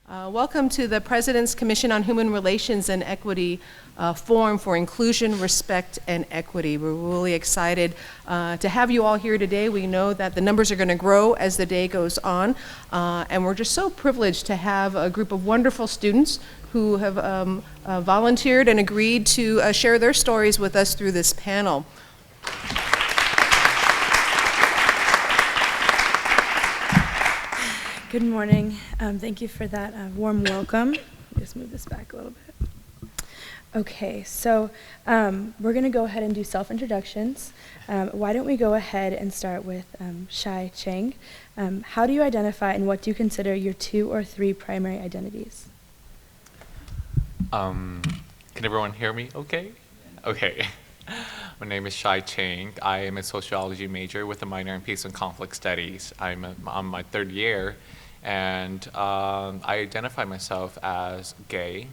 Welcome to the President's Commission on Human Relations and Equity Forum for Inclusion, Respect, and Equity. We're really excited to have you all here today. We know that the numbers are going to grow as the day goes on, and we're just so privileged to have a group of wonderful students who have volunteered and agreed to share their stories with us through this panel. Good morning. Thank you for that warm welcome. Just move this back a little bit. Okay, so we're going to go ahead and do self-introductions. Why don't we go ahead and start with Shai Chang. How do you identify and what do you consider your 2 or 3 primary identities? Can everyone hear me okay? Okay. My name is Shai Chang. I am a sociology major with a minor in peace and conflict studies. I'm on my 3rd year, and I identify myself as gay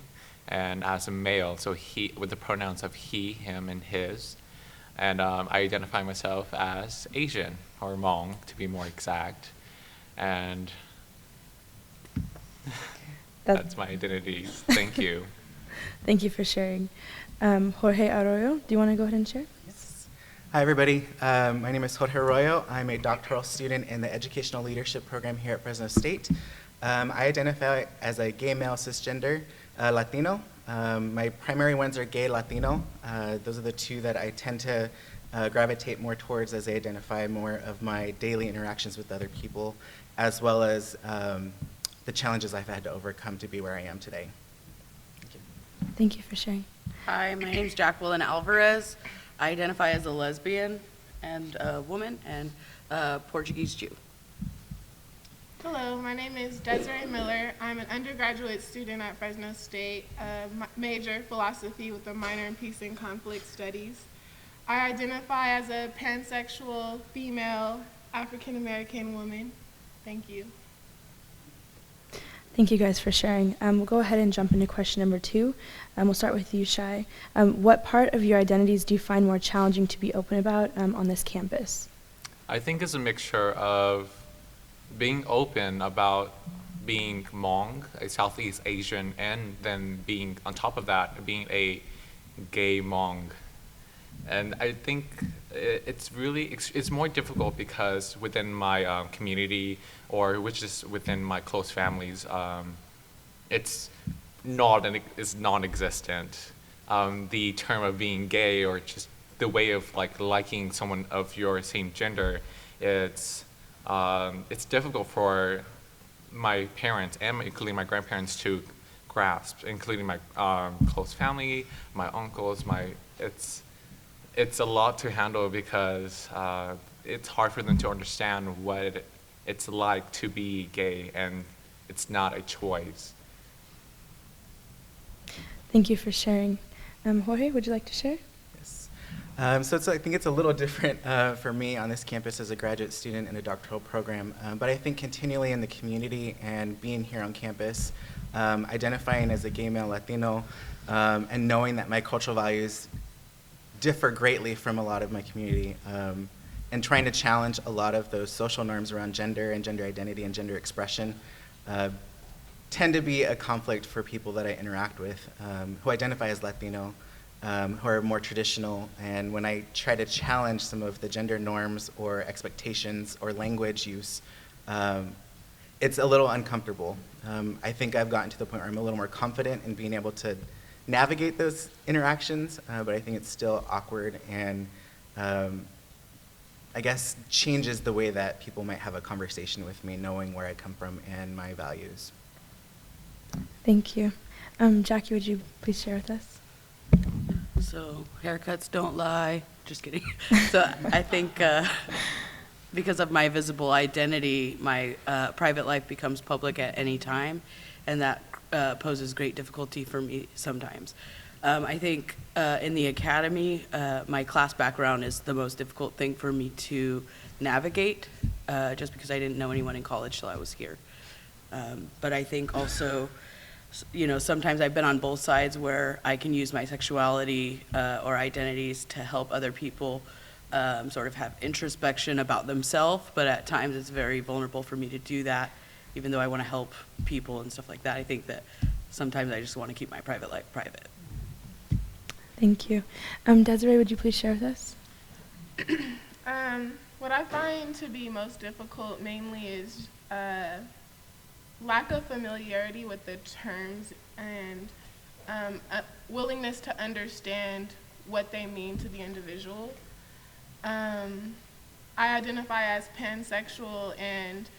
and as a male, so he, with the pronouns of he, him, and his. And I identify myself as Asian, or Hmong, to be more exact. And that's my identities. Thank you. Thank you for sharing. Jorge Arroyo, do you want to go ahead and share? Yes. Hi, everybody. My name is Jorge Arroyo. I'm a doctoral student in the Educational Leadership Program here at Fresno State. I identify as a gay male cisgender Latino. My primary ones are gay Latino. Those are the 2 that I tend to gravitate more towards as I identify more of my daily interactions with other people, as well as the challenges I've had to overcome to be where I am today. Thank you. Thank you for sharing. Hi, my name's Jacqueline Alvarez. I identify as a lesbian and a woman and a Portuguese Jew. Hello, my name is Desiree Miller. I'm an undergraduate student at Fresno State, major philosophy with a minor in peace and conflict studies. I identify as a pansexual, female, African-American woman. Thank you. Thank you guys for sharing. We'll go ahead and jump into question number 2. We'll start with you, Shai. What part of your identities do you find more challenging to be open about on this campus? I think it's a mixture of being open about being Hmong, a Southeast Asian, and then being, on top of that, being a gay Hmong. And I think it's more difficult because within my community, or which is within my close families, it's non-existent. The term of being gay, or just the way of liking someone of your same gender, it's difficult for my parents and including my grandparents to grasp, including my close family, my uncles. It's a lot to handle because it's hard for them to understand what it's like to be gay, and it's not a choice. Thank you for sharing. Jorge, would you like to share? Yes. So I think it's a little different for me on this campus as a graduate student in a doctoral program, but I think continually in the community and being here on campus, identifying as a gay male Latino, and knowing that my cultural values differ greatly from a lot of my community, and trying to challenge a lot of those social norms around gender and gender identity and gender expression tend to be a conflict for people that I interact with who identify as Latino, who are more traditional. And when I try to challenge some of the gender norms or expectations or language use, it's a little uncomfortable. I think I've gotten to the point where I'm a little more confident in being able to navigate those interactions, but I think it's still awkward and I guess changes the way that people might have a conversation with me, knowing where I come from and my values. Thank you. Jackie, would you please share with us? So haircuts don't lie. Just kidding. So I think because of my visible identity, my private life becomes public at any time, and that poses great difficulty for me sometimes. I think in the academy, my class background is the most difficult thing for me to navigate, just because I didn't know anyone in college till I was here. But I think also, sometimes I've been on both sides where I can use my sexuality or identities to help other people sort of have introspection about themselves, but at times it's very vulnerable for me to do that. even though I want to help people and stuff like that, I think that sometimes I just want to keep my private life private. Thank you. Desiree, would you please share with us? What I find to be most difficult mainly is lack of familiarity with the terms and willingness to understand what they mean to the individual. I identify as pansexual, and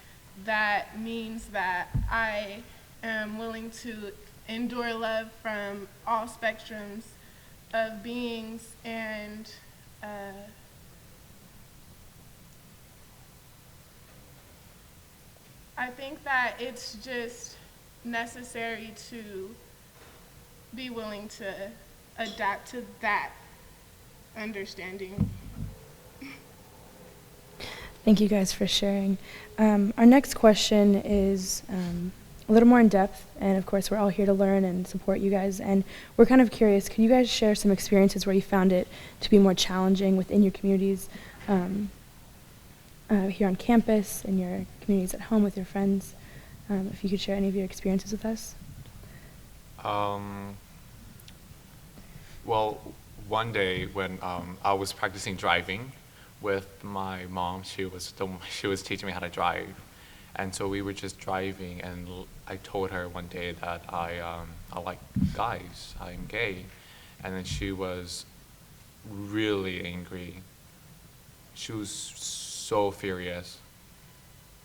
that means that I am willing to endure love from all spectrums of beings, and I think that it's just necessary to be willing to adapt to that understanding. Thank you guys for sharing. Our next question is a little more in depth, and of course we're all here to learn and support you guys, and we're kind of curious, can you guys share some experiences where you found it to be more challenging within your communities here on campus, in your communities at home with your friends? If you could share any of your experiences with us. Well, one day when I was practicing driving with my mom, she was teaching me how to drive, and so we were just driving, and I told her one day that I like guys, I'm gay, and then she was really angry. She was so furious.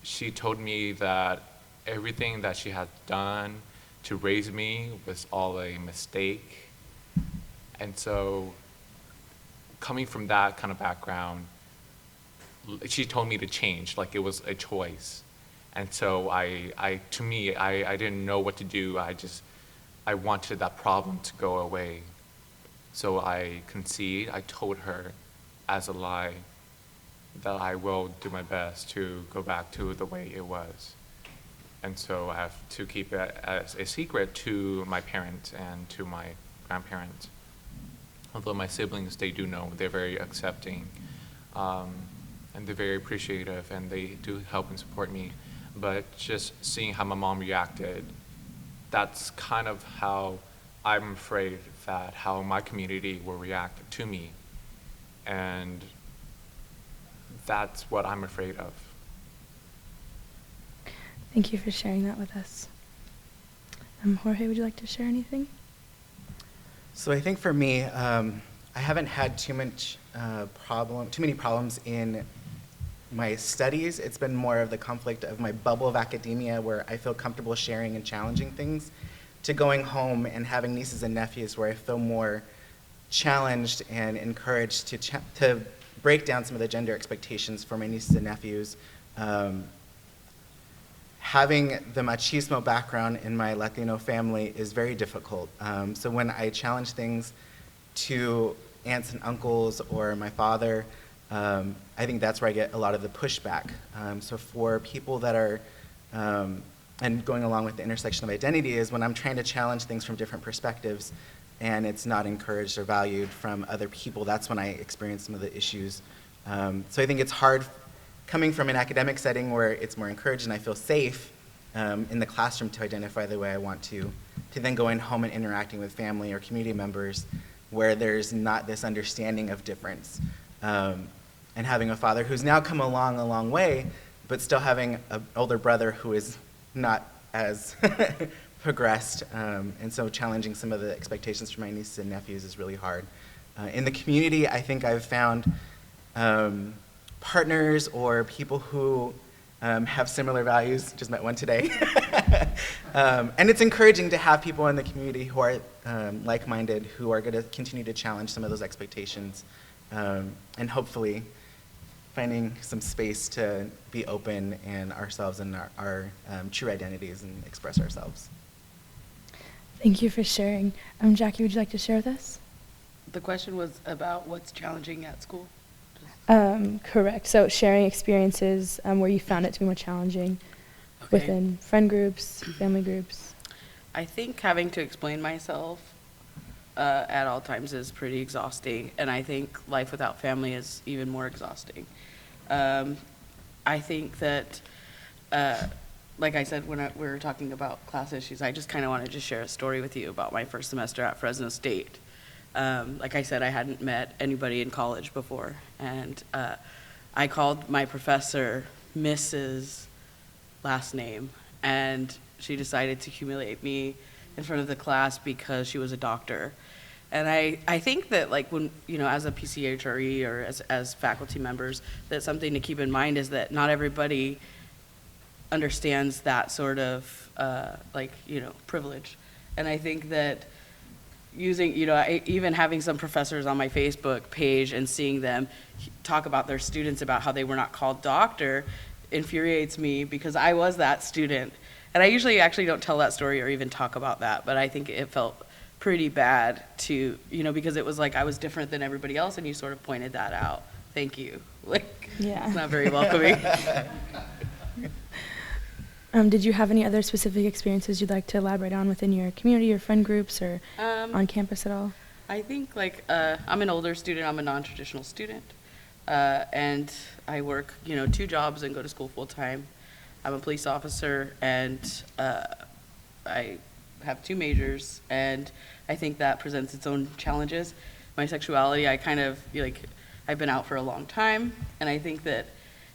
She told me that everything that she had done to raise me was all a mistake. And so, coming from that kind of background, she told me to change, like it was a choice. And so I didn't know what to do. I wanted that problem to go away. So I conceded. I told her as a lie that I will do my best to go back to the way it was. And so I have to keep it as a secret to my parents and to my grandparents. Although my siblings, they do know, they're very accepting, and they're very appreciative, and they do help and support me. But just seeing how my mom reacted, that's kind of how I'm afraid that how my community will react to me. And that's what I'm afraid of. Thank you for sharing that with us. Jorge, would you like to share anything? So I think for me, I haven't had too many problems in my studies. It's been more of the conflict of my bubble of academia, where I feel comfortable sharing and challenging things, to going home and having nieces and nephews where I feel more challenged and encouraged to break down some of the gender expectations for my nieces and nephews. Having the machismo background in my Latino family is very difficult. So when I challenge things to aunts and uncles or my father, I think that's where I get a lot of the pushback. So for people that are, and going along with the intersection of identity, is when I'm trying to challenge things from different perspectives and it's not encouraged or valued from other people, that's when I experience some of the issues. So I think it's hard coming from an academic setting where it's more encouraged and I feel safe in the classroom to identify the way I want to then going home and interacting with family or community members where there's not this understanding of difference. And having a father who's now come along a long way, but still having an older brother who is not as progressed. And so challenging some of the expectations for my nieces and nephews is really hard. In the community, I think I've found partners or people who have similar values. Just met one today. And it's encouraging to have people in the community who are like-minded, who are going to continue to challenge some of those expectations, and hopefully finding some space to be open in ourselves and our true identities and express ourselves. Thank you for sharing. Jackie, would you like to share with us? The question was about what's challenging at school? Correct. So sharing experiences where you found it to be more challenging within friend groups, family groups. I think having to explain myself at all times is pretty exhausting, and I think life without family is even more exhausting. I think that like I said, when we were talking about class issues, I just kind of wanted to share a story with you about my first semester at Fresno State. Like I said, I hadn't met anybody in college before, and I called my professor Mrs. last name, and she decided to humiliate me in front of the class because she was a doctor. And I think that, like, when, as a PCHRE or as faculty members, that something to keep in mind is that not everybody understands that sort of, privilege. And I think that using, even having some professors on my Facebook page and seeing them talk about their students about how they were not called doctor infuriates me, because I was that student. And I usually actually don't tell that story or even talk about that, but I think it felt pretty bad to, because it was like I was different than everybody else, and you sort of pointed that out. Thank you. Yeah. It's not very welcoming. Did you have any other specific experiences you'd like to elaborate on within your community or friend groups or on campus at all? I think, I'm an older student. I'm a non-traditional student. And I work, 2 jobs and go to school full-time. I'm a police officer, and I have 2 majors, and I think that presents its own challenges. My sexuality, I kind of, I've been out for a long time, and I think that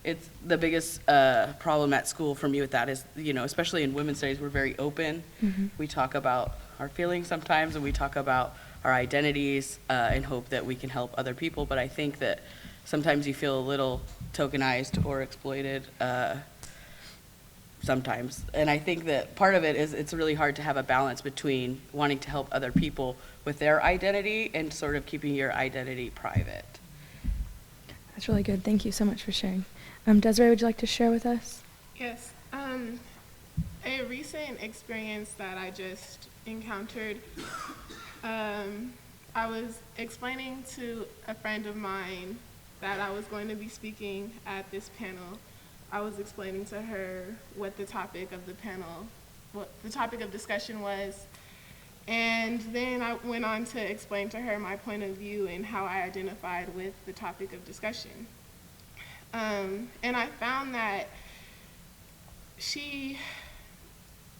it's the biggest problem at school for me with that is, especially in women's studies, we're very open. Mm-hmm. We talk about our feelings sometimes, and we talk about our identities in hope that we can help other people, but I think that sometimes you feel a little tokenized or exploited sometimes. And I think that part of it is it's really hard to have a balance between wanting to help other people with their identity and sort of keeping your identity private. That's really good. Thank you so much for sharing. Desiree, would you like to share with us? Yes. A recent experience that I just encountered, I was explaining to a friend of mine that I was going to be speaking at this panel. I was explaining to her what the topic of the panel, what the topic of discussion was, and then I went on to explain to her my point of view and how I identified with the topic of discussion. And I found that she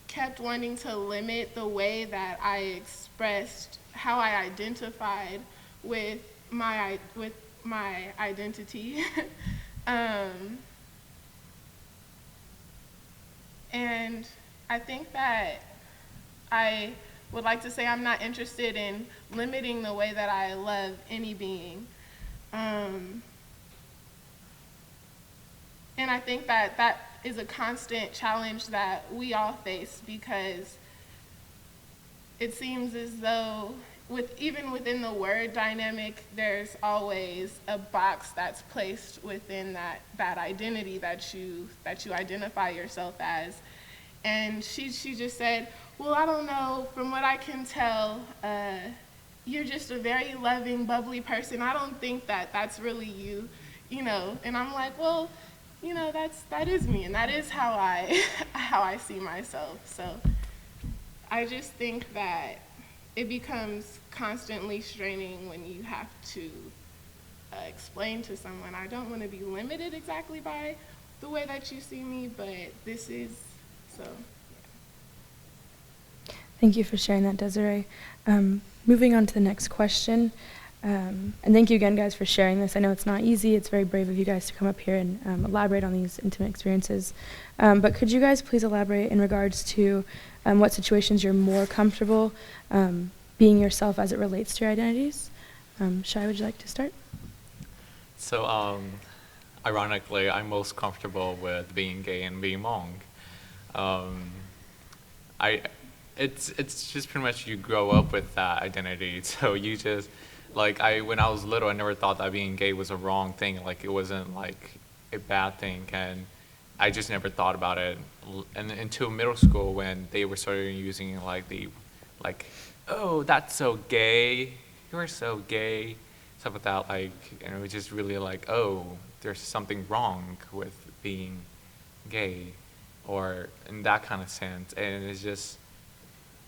kept wanting to limit the way that I expressed how I identified with my identity. And I think that I would like to say I'm not interested in limiting the way that I love any being. And I think that that is a constant challenge that we all face, because it seems as though even within the word dynamic, there's always a box that's placed within that identity that you identify yourself as. And she just said, well, I don't know, from what I can tell, you're just a very loving, bubbly person. I don't think that that's really you, And I'm like, well, that is me, and that is how I see myself. So I just think that it becomes constantly straining when you have to explain to someone, I don't want to be limited exactly by the way that you see me, but this is so. Yeah. Thank you for sharing that, Desiree. Moving on to the next question. And thank you again, guys, for sharing this. I know it's not easy. It's very brave of you guys to come up here and elaborate on these intimate experiences. But could you guys please elaborate in regards to what situations you're more comfortable being yourself as it relates to your identities? Shai, would you like to start? So, ironically, I'm most comfortable with being gay and being Hmong. It's just pretty much you grow up with that identity. So you just, when I was little, I never thought that being gay was a wrong thing. It wasn't a bad thing, and I just never thought about it. And until middle school, when they were started using oh, that's so gay, you're so gay, stuff like that. And it was just really oh, there's something wrong with being gay, or in that kind of sense. And it's just,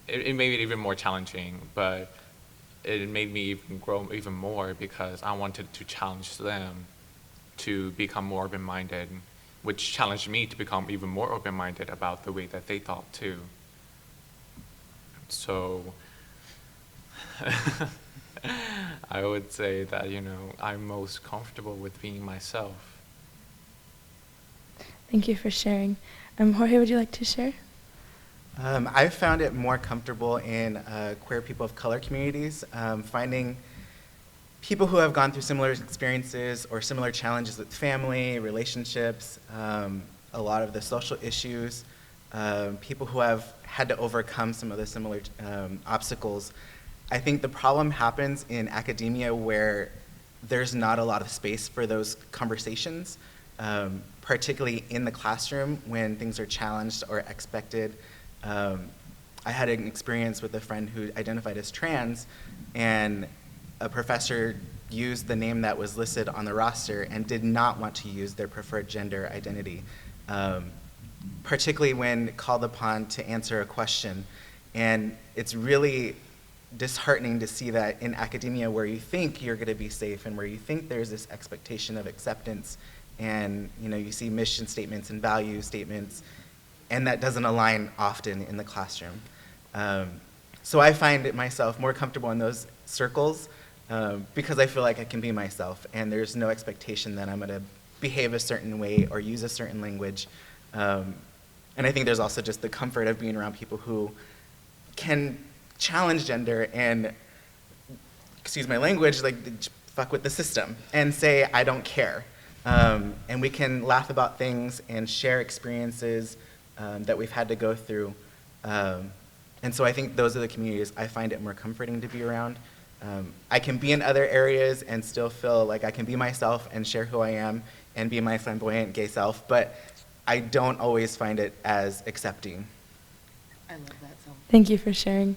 it made it even more challenging, but it made me even grow even more, because I wanted to challenge them to become more open-minded, which challenged me to become even more open-minded about the way that they thought too. So I would say that, I'm most comfortable with being myself. Thank you for sharing. Jorge, would you like to share? I've found it more comfortable in queer people of color communities, finding people who have gone through similar experiences or similar challenges with family, relationships, a lot of the social issues, people who have had to overcome some of the similar obstacles. I think the problem happens in academia where there's not a lot of space for those conversations, particularly in the classroom when things are challenged or expected. I had an experience with a friend who identified as trans, and a professor used the name that was listed on the roster and did not want to use their preferred gender identity, particularly when called upon to answer a question. And it's really disheartening to see that in academia, where you think you're going to be safe and where you think there's this expectation of acceptance, and you see mission statements and value statements, and that doesn't align often in the classroom. So I find it myself more comfortable in those circles because I feel like I can be myself, and there's no expectation that I'm going to behave a certain way or use a certain language. And I think there's also just the comfort of being around people who can challenge gender and, excuse my language, like fuck with the system and say, I don't care. And we can laugh about things and share experiences that we've had to go through. And so I think those are the communities I find it more comforting to be around. I can be in other areas and still feel like I can be myself and share who I am and be my flamboyant gay self, but I don't always find it as accepting. I love that song. Thank you for sharing.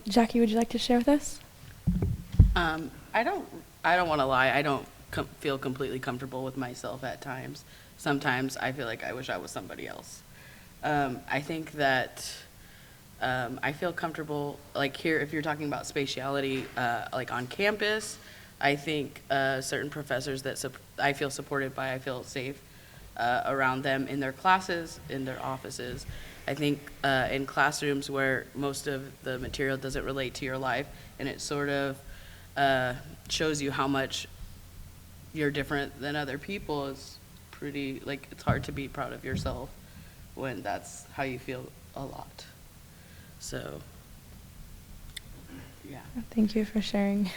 Jackie, would you like to share with us? I don't want to lie. I don't feel completely comfortable with myself at times. Sometimes I feel like I wish I was somebody else. I think that I feel comfortable, like here, if you're talking about spatiality, like on campus, I think certain professors that I feel supported by, I feel safe around them in their classes, in their offices. I think in classrooms where most of the material doesn't relate to your life and it sort of shows you how much you're different than other people, is pretty, like, it's hard to be proud of yourself when that's how you feel a lot. So, yeah. Thank you for sharing.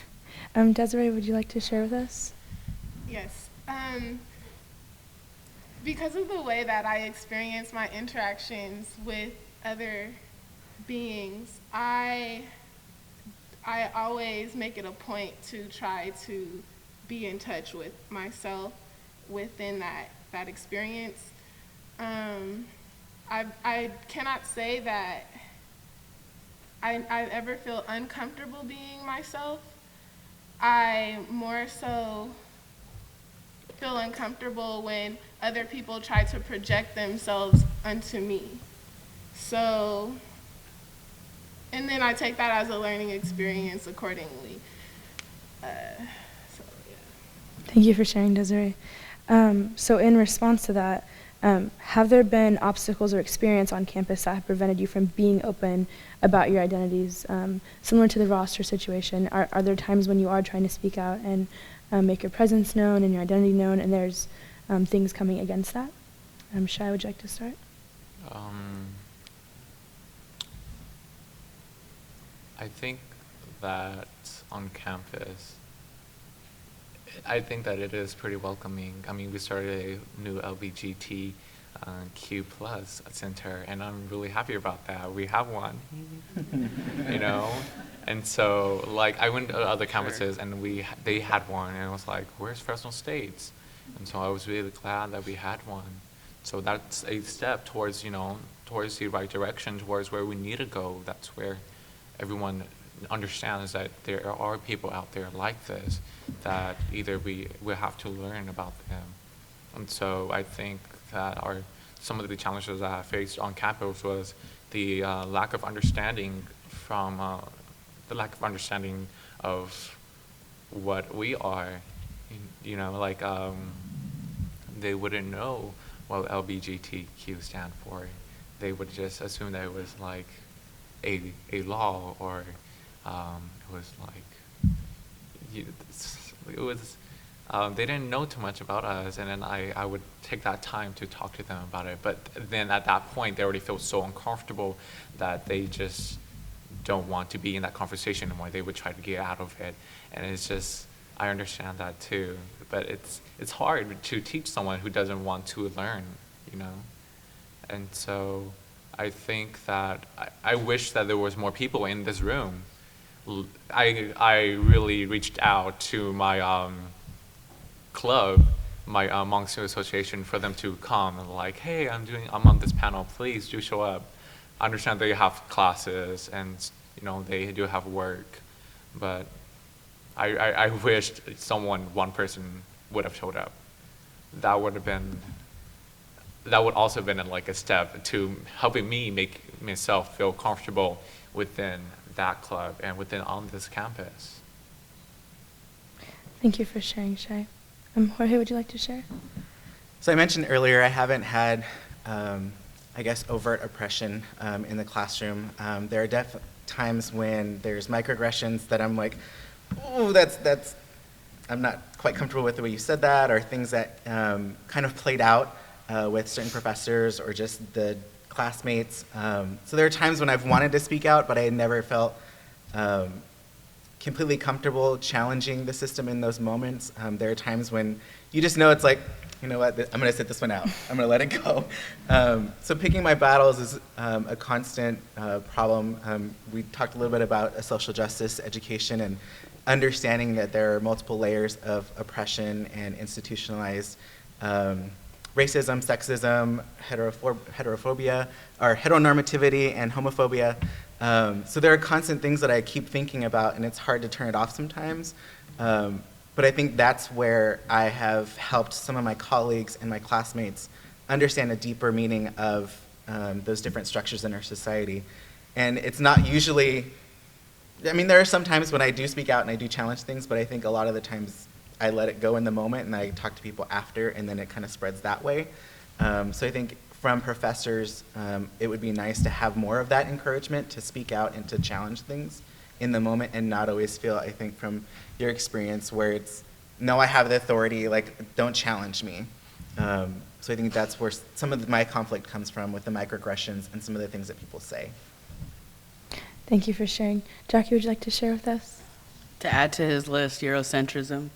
Desiree, would you like to share with us? Yes. Because of the way that I experience my interactions with other beings, I always make it a point to try to be in touch with myself within that experience. I cannot say that I ever feel uncomfortable being myself. I more so feel uncomfortable when other people try to project themselves onto me. So, and then I take that as a learning experience accordingly. Thank you for sharing, Desiree. So in response to that, have there been obstacles or experience on campus that have prevented you from being open about your identities? Similar to the roster situation, are there times when you are trying to speak out and make your presence known and your identity known, and there's things coming against that? Shai, would you like to start? I think that on campus, I think that it is pretty welcoming. I mean, we started a new LBGTQ+ center, and I'm really happy about that. We have one, And so, like, I went to other campuses, and they had one, and I was like, where's Fresno State's? And so I was really glad that we had one. So that's a step towards, towards the right direction, towards where we need to go. That's where everyone understands that there are people out there like this, that either we have to learn about them. And so I think that some of the challenges that I faced on campus was the lack of understanding of what we are, they wouldn't know what LGBTQ stand for. They would just assume that it was like a law, or it was like it was. They didn't know too much about us, and then I would take that time to talk to them about it. But then at that point, they already feel so uncomfortable that they just don't want to be in that conversation anymore. They would try to get out of it, and it's just, I understand that too. But it's hard to teach someone who doesn't want to learn, you know. And so I think that I wish that there was more people in this room. I really reached out to my club, my Hmong Student Association, for them to come and like, hey, I'm on this panel, please do show up. I understand they have classes and they do have work, but I wished one person would have showed up. That would also have been like a step to helping me make myself feel comfortable within that club and on this campus. Thank you for sharing, Shai. Jorge, would you like to share? So I mentioned earlier I haven't had, I guess, overt oppression in the classroom. There are times when there's microaggressions that I'm like, oh, I'm not quite comfortable with the way you said that, or things that kind of played out with certain professors or just the classmates. So there are times when I've wanted to speak out, but I never felt completely comfortable challenging the system in those moments. There are times when you just know it's like, you know what, I'm going to sit this one out. I'm going to let it go. So picking my battles is a constant problem. We talked a little bit about social justice education and understanding that there are multiple layers of oppression and institutionalized racism, sexism, heterophobia, or heteronormativity and homophobia. So there are constant things that I keep thinking about, and it's hard to turn it off sometimes. But I think that's where I have helped some of my colleagues and my classmates understand a deeper meaning of those different structures in our society. And it's not usually, there are some times when I do speak out and I do challenge things, but I think a lot of the times I let it go in the moment and I talk to people after, and then it kind of spreads that way. So I think from professors, it would be nice to have more of that encouragement to speak out and to challenge things in the moment, and not always feel, I think from your experience, where it's, no, I have the authority, like, don't challenge me. So I think that's where some of my conflict comes from with the microaggressions and some of the things that people say. Thank you for sharing. Jackie, would you like to share with us? To add to his list, Eurocentrism,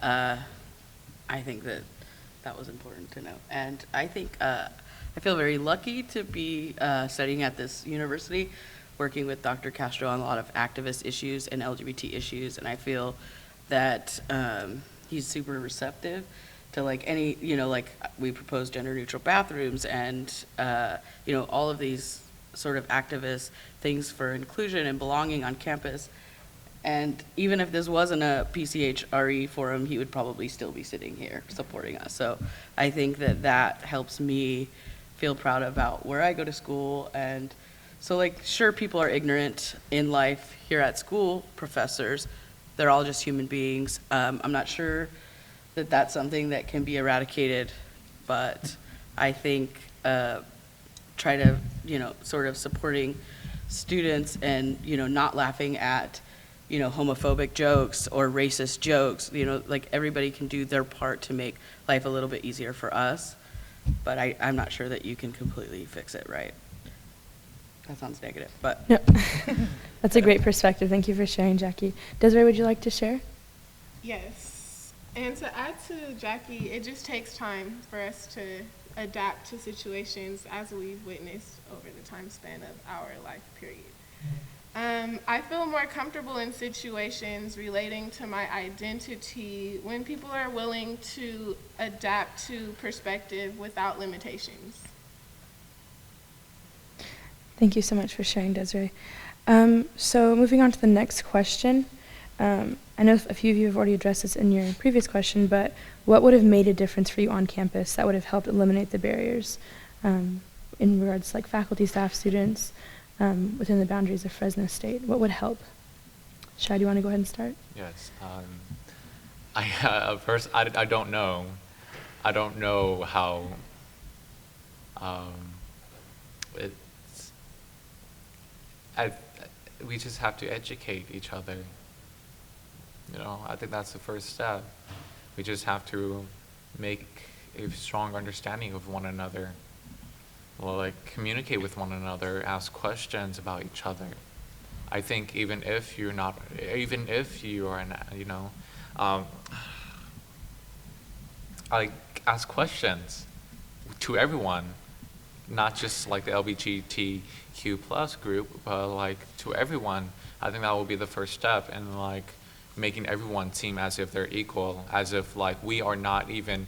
I think that was important to know. And I think I feel very lucky to be studying at this university, working with Dr. Castro on a lot of activist issues and LGBT issues, and I feel that he's super receptive to like any, like we propose gender neutral bathrooms and, all of these sort of activist things for inclusion and belonging on campus. And even if this wasn't a PCHRE forum, he would probably still be sitting here supporting us. So I think that helps me feel proud about where I go to school. And so, like, sure, people are ignorant in life here at school, professors. They're all just human beings. I'm not sure that that's something that can be eradicated, but I think try to, sort of supporting students and, not laughing at, homophobic jokes or racist jokes. Like, everybody can do their part to make life a little bit easier for us, but I'm not sure that you can completely fix it, right? That sounds negative, but. No. That's a great perspective. Thank you for sharing, Jackie. Desiree, would you like to share? Yes. And to add to Jackie, it just takes time for us to adapt to situations as we've witnessed over the time span of our life period. I feel more comfortable in situations relating to my identity when people are willing to adapt to perspective without limitations. Thank you so much for sharing, Desiree. So moving on to the next question. I know a few of you have already addressed this in your previous question, but what would have made a difference for you on campus that would have helped eliminate the barriers in regards to like faculty, staff, students within the boundaries of Fresno State? What would help? Shai, do you want to go ahead and start? Yes. First, I don't know. I don't know how um, it's. I, we just have to educate each other. You know, I think that's the first step. We just have to make a strong understanding of one another. Well, like communicate with one another, ask questions about each other. I think even if you are, um, like ask questions to everyone, not just like the LGBTQ plus group, but like to everyone. I think that will be the first step in like making everyone seem as if they're equal, as if like we are not even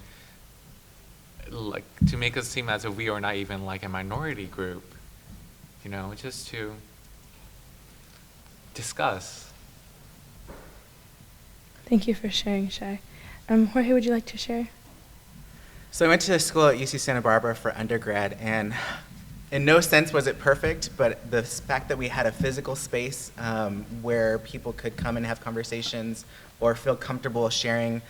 like to make us seem as if we are not even like a minority group, you know, just to discuss. Thank you for sharing, Shai. Jorge, would you like to share? So I went to school at UC Santa Barbara for undergrad, and in no sense was it perfect, but the fact that we had a physical space where people could come and have conversations or feel comfortable sharing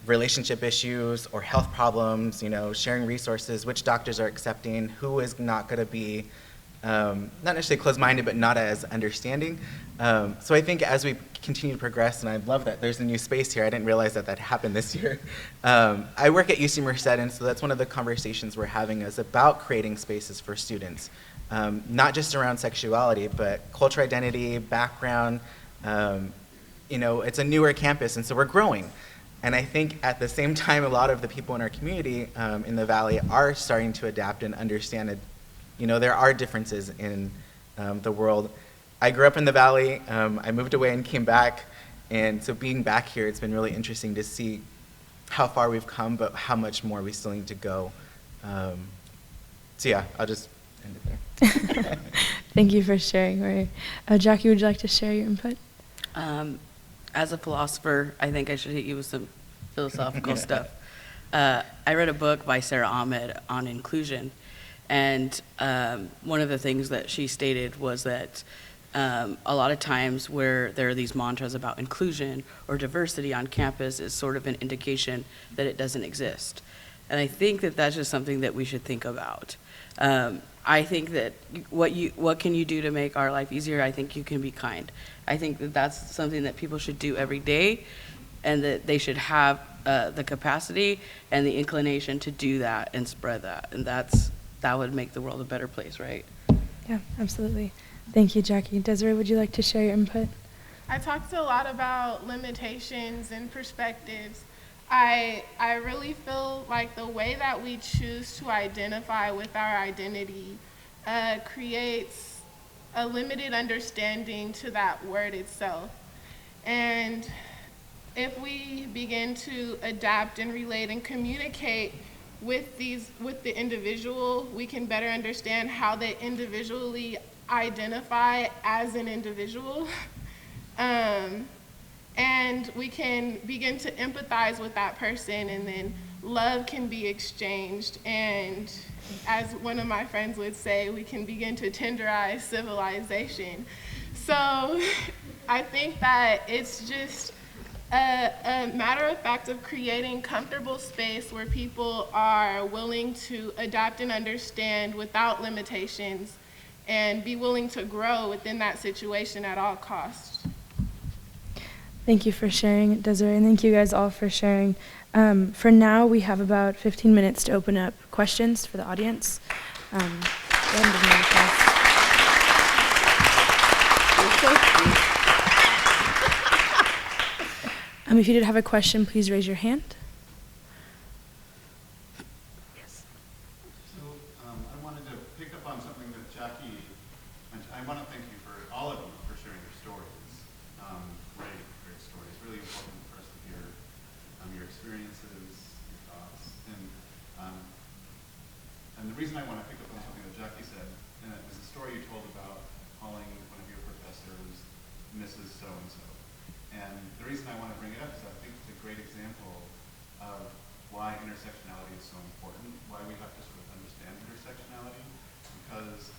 relationship issues or health problems, you know, sharing resources, which doctors are accepting, who is not going to be not necessarily closed-minded, but not as understanding. So I think as we continue to progress, and I love that there's a new space here. I didn't realize that that happened this year. I work at UC Merced, and so that's one of the conversations we're having is about creating spaces for students, not just around sexuality, but cultural identity, background. You know, it's a newer campus, and so we're growing. And I think at the same time, a lot of the people in our community in the Valley are starting to adapt and understand that, you know, there are differences in the world. I grew up in the Valley. I moved away and came back. And so being back here, it's been really interesting to see how far we've come, but how much more we still need to go. So yeah, I'll just end it there. Thank you for sharing, Jorge. Jackie, would you like to share your input? As a philosopher, I think I should hit you with some philosophical stuff. I read a book by Sarah Ahmed on inclusion, and one of the things that she stated was that a lot of times where there are these mantras about inclusion or diversity on campus is sort of an indication that it doesn't exist. And I think that that's just something that we should think about. I think that what can you do to make our life easier? I think you can be kind. I think that that's something that people should do every day, and that they should have the capacity and the inclination to do that and spread that. And that would make the world a better place, right? Yeah, absolutely. Thank you, Jackie. Desiree, would you like to share your input? I talked a lot about limitations and perspectives. I really feel like the way that we choose to identify with our identity creates a limited understanding to that word itself. And if we begin to adapt and relate and communicate with the individual, we can better understand how they individually identify as an individual. And we can begin to empathize with that person, and then love can be exchanged. And as one of my friends would say, we can begin to tenderize civilization. So I think that it's just a matter of fact of creating comfortable space where people are willing to adapt and understand without limitations and be willing to grow within that situation at all costs. Thank you for sharing, Desiree, and thank you guys all for sharing. For now, we have about 15 minutes to open up questions for the audience. Go ahead and give me a pass. If you did have a question, please raise your hand. Yes. So I wanted to pick up on something that Jackie mentioned. I want to thank you for all of you for sharing your stories. Great stories. Really important for us to hear your experiences, your thoughts, and the reason I want to pick up on something that Jackie said is the story you told about calling one of your professors Mrs. So-and-so. And the reason I want to bring it up is I think it's a great example of why intersectionality is so important, why we have to sort of understand intersectionality, because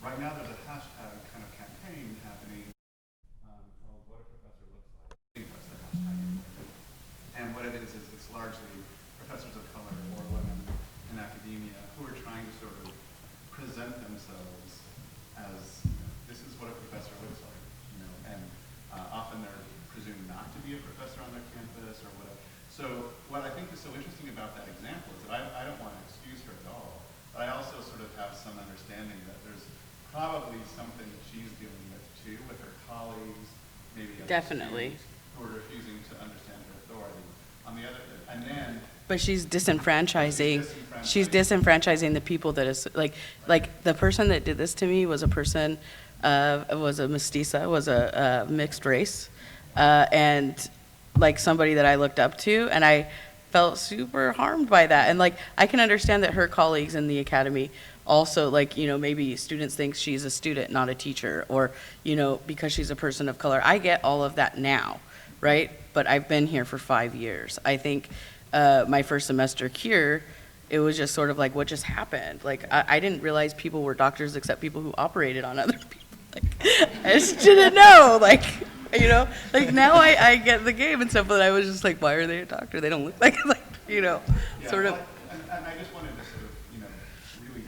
right now there's a hashtag kind of campaign happening called What a Professor Looks Like. I think that's the hashtag. And what it is it's largely professors of color or themselves as, this is what a professor looks like, and often they're presumed not to be a professor on their campus or whatever. So what I think is so interesting about that example is that I don't want to excuse her at all, but I also sort of have some understanding that there's probably something that she's dealing with too, with her colleagues, maybe other Definitely. students who are refusing to understand her authority. On the other, and then But she's disenfranchising. She's disenfranchising. disenfranchising the people that is like the person that did this to me was a person, was a mestiza, was a mixed race, and like somebody that I looked up to, and I felt super harmed by that. And like I can understand that her colleagues in the academy also, like, maybe students think she's a student, not a teacher, or because she's a person of color. I get all of that now, right? But I've been here for 5 years. I think my first semester here, it was just sort of like, what just happened? Like, I didn't realize people were doctors except people who operated on other people. Like, I just didn't know. Like now I get the game and stuff, but I was just like, why are they a doctor? They don't look like, Yeah, sort of. well, and I just wanted to sort of, really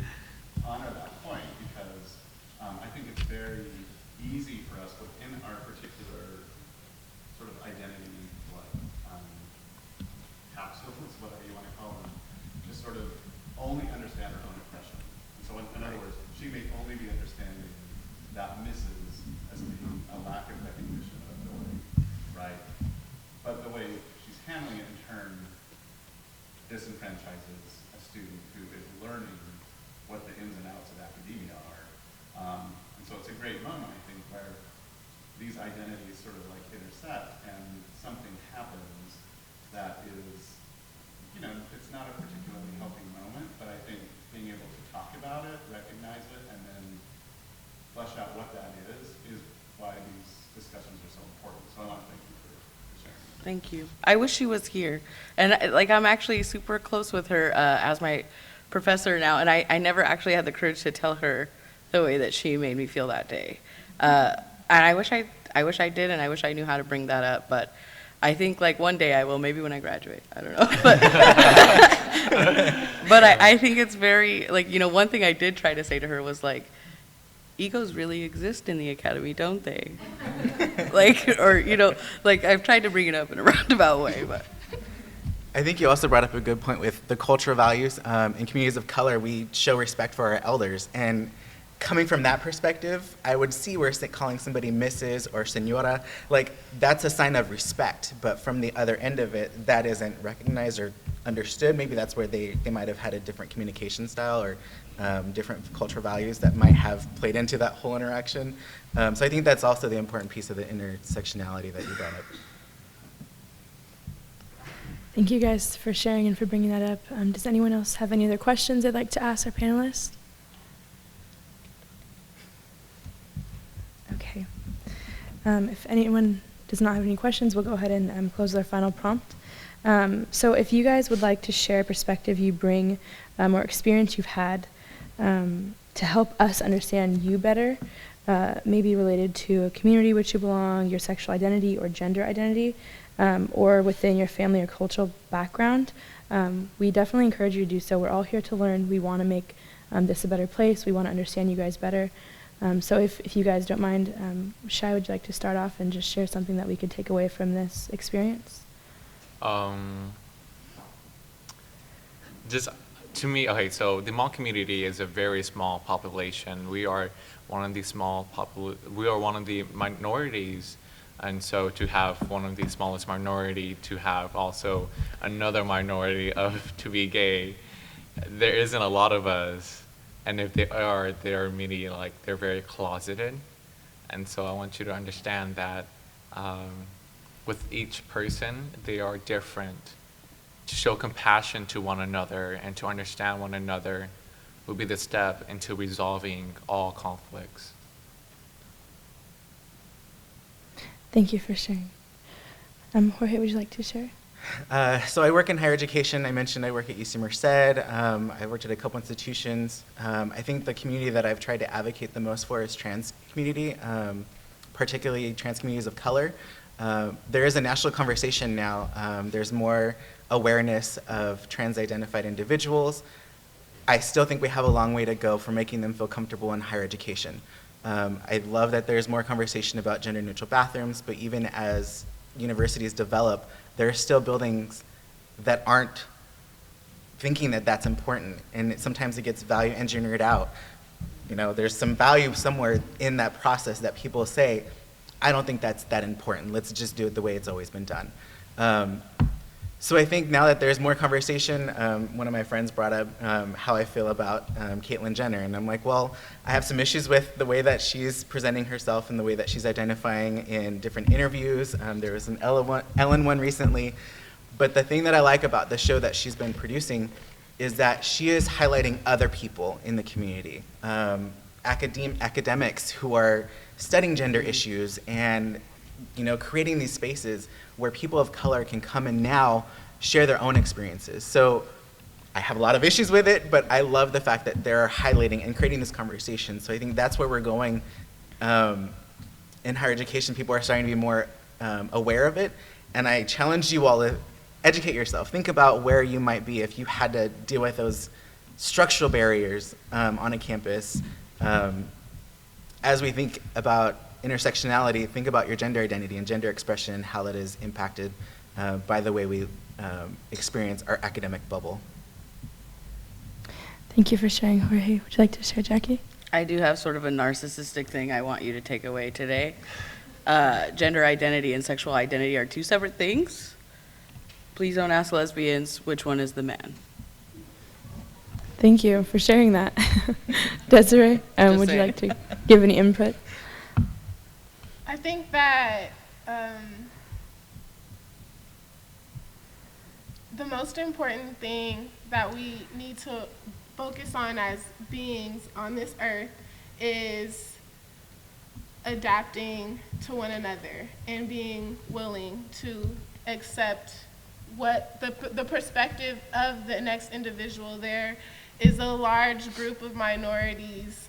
honor that point because I think it's very easy for us within our particular sort of identity, capsules, whatever you want to call them, to sort of only understand our own oppression. And so in other words, she may only be understanding that Mrs. as being a lack of recognition of authority, right? But the way she's handling it in turn disenfranchises a student who is learning what the ins and outs of academia are. And so it's a great moment, I think, where these identities sort of like intersect and something happens that is, it's not a particularly healthy moment, but I think being able to talk about it, recognize it, and then flesh out what that is why these discussions are so important. So I want to thank you for sharing. Thank you. I wish she was here. And I'm actually super close with her as my professor now, and I never actually had the courage to tell her the way that she made me feel that day. And I wish I did, and I wish I knew how to bring that up, but I think like one day I will, maybe when I graduate. I don't know. But I think it's very, one thing I did try to say to her was like, egos really exist in the academy, don't they? I've tried to bring it up in a roundabout way, but. I think you also brought up a good point with the cultural values. In communities of color, we show respect for our elders. And coming from that perspective, I would see where calling somebody Mrs. or Senora, that's a sign of respect. But from the other end of it, that isn't recognized or understood. Maybe that's where they might have had a different communication style or different cultural values that might have played into that whole interaction. So I think that's also the important piece of the intersectionality that you brought up. Thank you guys for sharing and for bringing that up. Does anyone else have any other questions they'd like to ask our panelists? Okay. If anyone does not have any questions, we'll go ahead and close our final prompt. So if you guys would like to share a perspective you bring or experience you've had to help us understand you better, maybe related to a community which you belong, your sexual identity or gender identity, or within your family or cultural background, we definitely encourage you to do so. We're all here to learn. We want to make this a better place. We want to understand you guys better. So if you guys don't mind, Shai, would you like to start off and just share something that we could take away from this experience? Just to me, okay, so the Hmong community is a very small population. We are one of the we are one of the minorities. And so to have one of the smallest minority, to have also another minority to be gay, there isn't a lot of us. And if they're many, they're very closeted. And so I want you to understand that with each person, they are different. To show compassion to one another and to understand one another will be the step into resolving all conflicts. Thank you for sharing. Jorge, would you like to share? So I work in higher education. I mentioned I work at UC Merced. I worked at a couple institutions. I think the community that I've tried to advocate the most for is trans community, particularly trans communities of color. There is a national conversation now. There's more awareness of trans-identified individuals. I still think we have a long way to go for making them feel comfortable in higher education. I love that there's more conversation about gender-neutral bathrooms, but even as universities develop, there are still buildings that aren't thinking that that's important, and sometimes it gets value engineered out. You know, there's some value somewhere in that process that people say, I don't think that's that important. Let's just do it the way it's always been done. So I think now that there's more conversation, one of my friends brought up how I feel about Caitlyn Jenner, and I'm like, well, I have some issues with the way that she's presenting herself and the way that she's identifying in different interviews. There was an Ellen one recently, but the thing that I like about the show that she's been producing is that she is highlighting other people in the community, academics who are studying gender issues and creating these spaces where people of color can come and now share their own experiences. So I have a lot of issues with it, but I love the fact that they're highlighting and creating this conversation. So I think that's where we're going in higher education. People are starting to be more aware of it. And I challenge you all to educate yourself. Think about where you might be if you had to deal with those structural barriers on a campus. As we think about intersectionality, think about your gender identity and gender expression and how that is impacted by the way we experience our academic bubble. Thank you for sharing, Jorge. Would you like to share, Jackie? I do have sort of a narcissistic thing I want you to take away today. Gender identity and sexual identity are two separate things. Please don't ask lesbians which one is the man. Thank you for sharing that. Desiree, would you saying. like to give any input? I think that the most important thing that we need to focus on as beings on this earth is adapting to one another and being willing to accept what the perspective of the next individual. There is a large group of minorities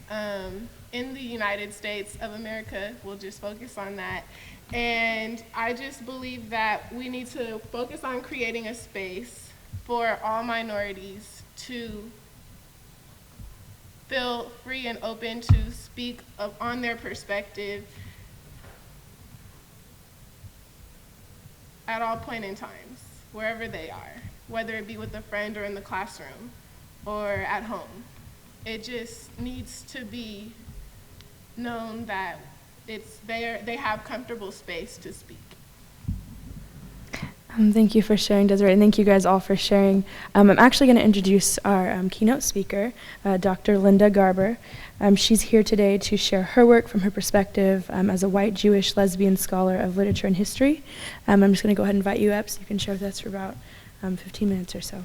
in the United States of America. We'll just focus on that. And I just believe that we need to focus on creating a space for all minorities to feel free and open to speak on their perspective at all point in times, wherever they are, whether it be with a friend or in the classroom or at home. It just needs to be known that they have comfortable space to speak. Thank you for sharing, Desiree, and thank you guys all for sharing. I'm actually going to introduce our keynote speaker, Dr. Linda Garber. She's here today to share her work from her perspective as a white Jewish lesbian scholar of literature and history. I'm just going to go ahead and invite you up so you can share with us for about 15 minutes or so.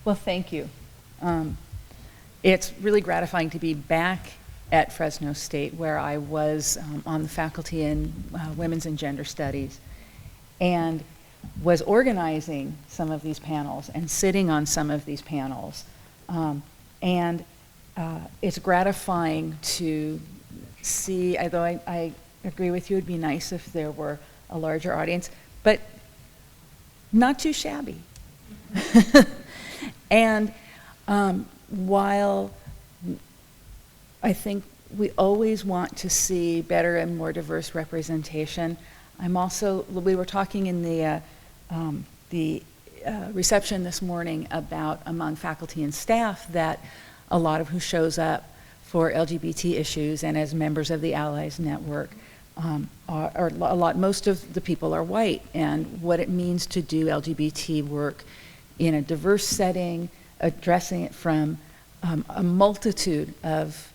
Well, thank you. It's really gratifying to be back at Fresno State, where I was on the faculty in Women's and Gender Studies, and was organizing some of these panels and sitting on some of these panels. And it's gratifying to see, although I agree with you, it'd be nice if there were a larger audience, but not too shabby. And while I think we always want to see better and more diverse representation, we were talking in the reception this morning about among faculty and staff that a lot of who shows up for LGBT issues and as members of the Allies Network most of the people are white, and what it means to do LGBT work in a diverse setting, addressing it from a multitude of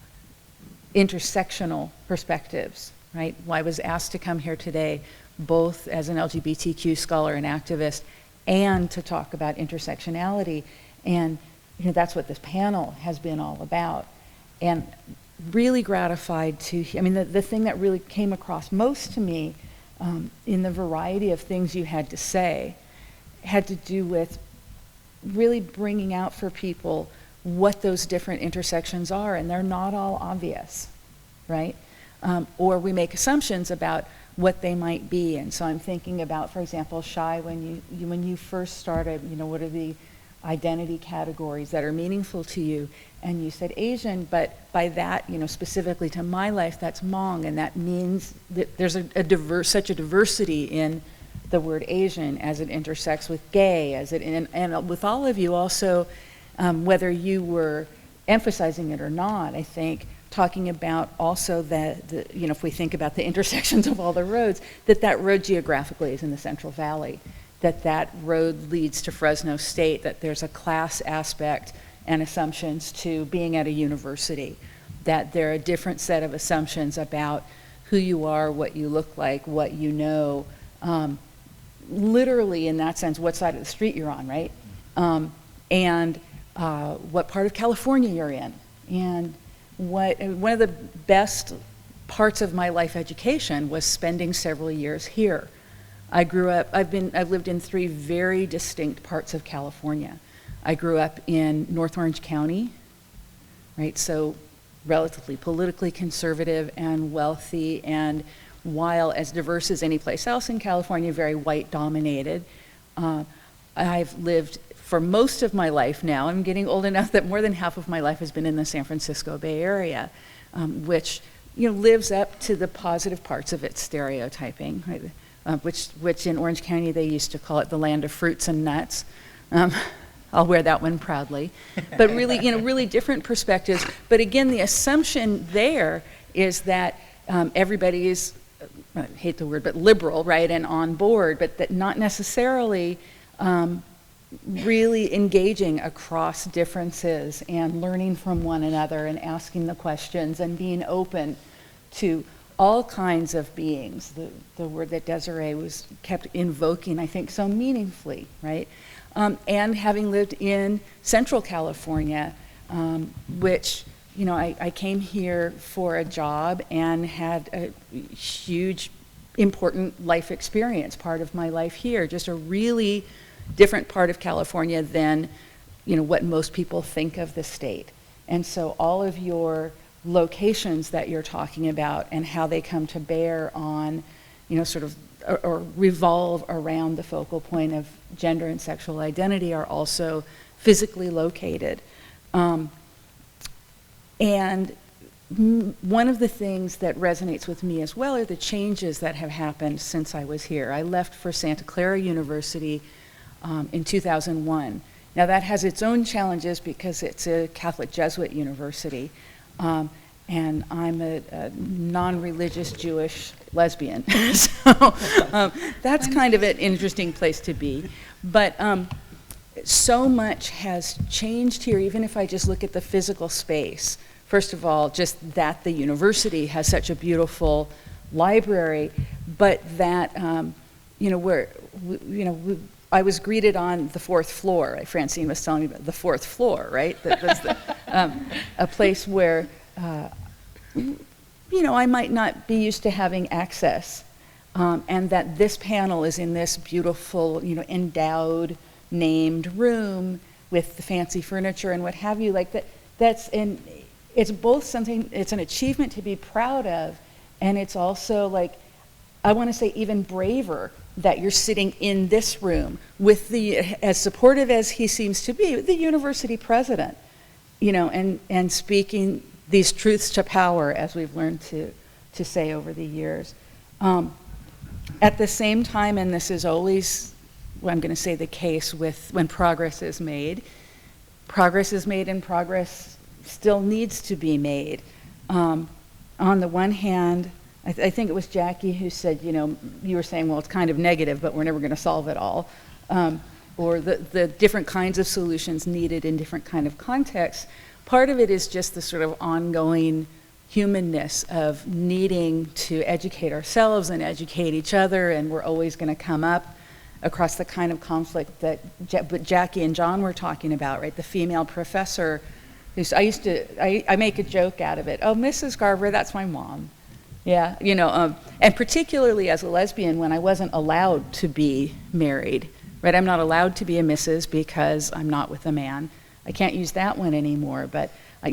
intersectional perspectives, right? Well, I was asked to come here today both as an LGBTQ scholar and activist and to talk about intersectionality, and that's what this panel has been all about. And really gratified to, the thing that really came across most to me in the variety of things you had to say had to do with really bringing out for people what those different intersections are, and they're not all obvious, right? or we make assumptions about what they might be. And so I'm thinking about, for example, Shai, when you first started, what are the identity categories that are meaningful to you? And you said Asian, but by that, specifically to my life, that's Hmong, and that means that there's such a diversity in the word Asian as it intersects with gay, and with all of you also, whether you were emphasizing it or not, I think, talking about also if we think about the intersections of all the roads, that road geographically is in the Central Valley, that road leads to Fresno State, that there's a class aspect and assumptions to being at a university, that there are a different set of assumptions about who you are, what you look like, what you know, literally in that sense, what side of the street you're on, right? And what part of California you're in. And one of the best parts of my life education was spending several years here. I've lived in 3 very distinct parts of California. I grew up in North Orange County, right? So relatively politically conservative and wealthy, and while as diverse as any place else in California, very white dominated. I've lived for most of my life now, I'm getting old enough that more than half of my life has been in the San Francisco Bay Area, which lives up to the positive parts of its stereotyping, right? Which in Orange County they used to call it the land of fruits and nuts. I'll wear that one proudly. But really, really different perspectives. But again, the assumption there is that everybody is, I hate the word, but liberal, right, and on board, but that not necessarily really engaging across differences and learning from one another and asking the questions and being open to all kinds of beings, the word that Desiree was kept invoking, I think, so meaningfully, right? And having lived in Central California, which, I came here for a job and had a huge, important life experience, part of my life here, just a really different part of California than, what most people think of the state. And so all of your locations that you're talking about and how they come to bear on, sort of, or revolve around the focal point of gender and sexual identity are also physically located. And one of the things that resonates with me as well are the changes that have happened since I was here. I left for Santa Clara University in 2001. Now that has its own challenges because it's a Catholic Jesuit university, and I'm a non-religious Jewish lesbian. So that's kind of an interesting place to be. But so much has changed here, even if I just look at the physical space. First of all, just that the university has such a beautiful library, but that, I was greeted on the 4th floor. Francine was telling me about the 4th floor, right? That was a place where, I might not be used to having access, and that this panel is in this beautiful, endowed, named room with the fancy furniture and what have you. Like that. It's both something. It's an achievement to be proud of, and it's also like, I want to say even braver that you're sitting in this room with as supportive as he seems to be, the university president, and speaking these truths to power, as we've learned to say over the years. At the same time, and this is always, I'm going to say, the case with when progress is made and progress still needs to be made. On the one hand, I think it was Jackie who said, you were saying, well, it's kind of negative, but we're never going to solve it all. Or the different kinds of solutions needed in different kind of contexts. Part of it is just the sort of ongoing humanness of needing to educate ourselves and educate each other, and we're always going to come up across the kind of conflict that Jackie and John were talking about, right? The female professor, I make a joke out of it. Oh, Mrs. Garver, that's my mom. Yeah, and particularly as a lesbian when I wasn't allowed to be married, right? I'm not allowed to be a Mrs. because I'm not with a man. I can't use that one anymore, but I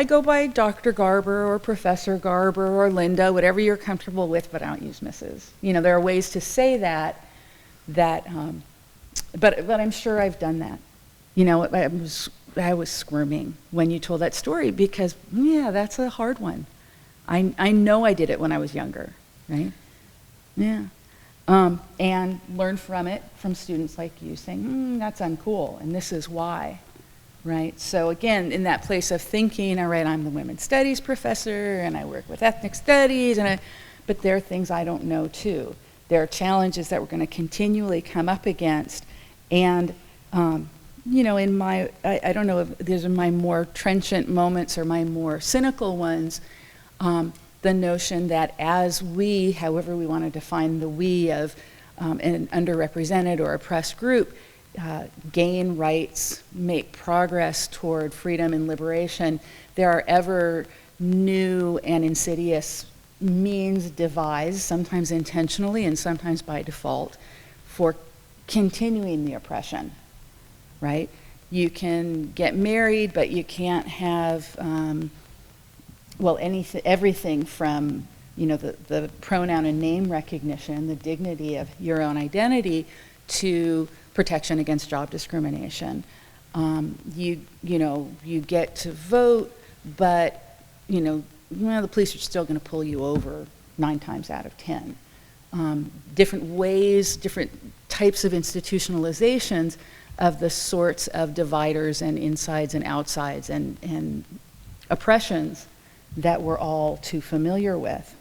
go by Dr. Garber or Professor Garber or Linda, whatever you're comfortable with, but I don't use Mrs. There are ways to say that, but I'm sure I've done that. I was squirming when you told that story because, yeah, that's a hard one. I know I did it when I was younger, right? Yeah. And learn from it, from students like you saying, that's uncool, and this is why, right? So again, in that place of thinking, all right, I'm the women's studies professor, and I work with ethnic studies, but there are things I don't know too. There are challenges that we're going to continually come up against, and in my, I don't know if these are my more trenchant moments or my more cynical ones, the notion that as we, however we want to define the we of an underrepresented or oppressed group, gain rights, make progress toward freedom and liberation, there are ever new and insidious means devised, sometimes intentionally and sometimes by default, for continuing the oppression, right? You can get married, but you can't have, everything from, the pronoun and name recognition, the dignity of your own identity, to protection against job discrimination. You get to vote, but, the police are still going to pull you over 9 times out of 10. Different ways, different types of institutionalizations of the sorts of dividers and insides and outsides and oppressions that we're all too familiar with.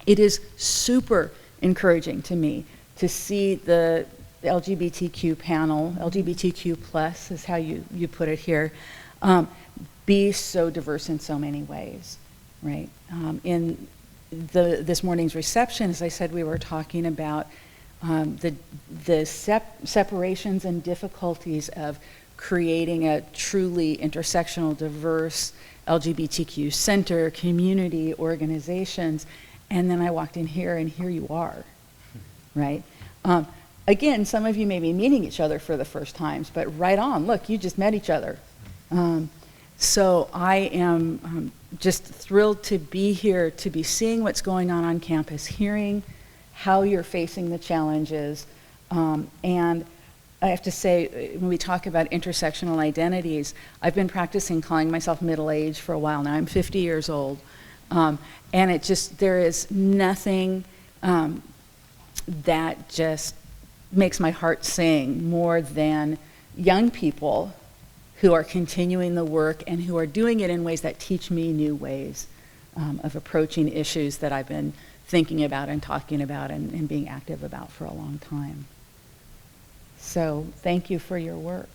It is super encouraging to me to see the LGBTQ panel, LGBTQ plus is how you put it here, be so diverse in so many ways, right? In this morning's reception, as I said, we were talking about the separations and difficulties of creating a truly intersectional, diverse LGBTQ center, community, organizations, and then I walked in here, and here you are, right? Again, some of you may be meeting each other for the first times, but right on, look, you just met each other. So I am just thrilled to be here, to be seeing what's going on campus, hearing how you're facing the challenges, and I have to say, when we talk about intersectional identities, I've been practicing calling myself middle-aged for a while now. I'm 50 years old. And there is nothing that just makes my heart sing more than young people who are continuing the work and who are doing it in ways that teach me new ways of approaching issues that I've been thinking about and talking about and being active about for a long time. So thank you for your work.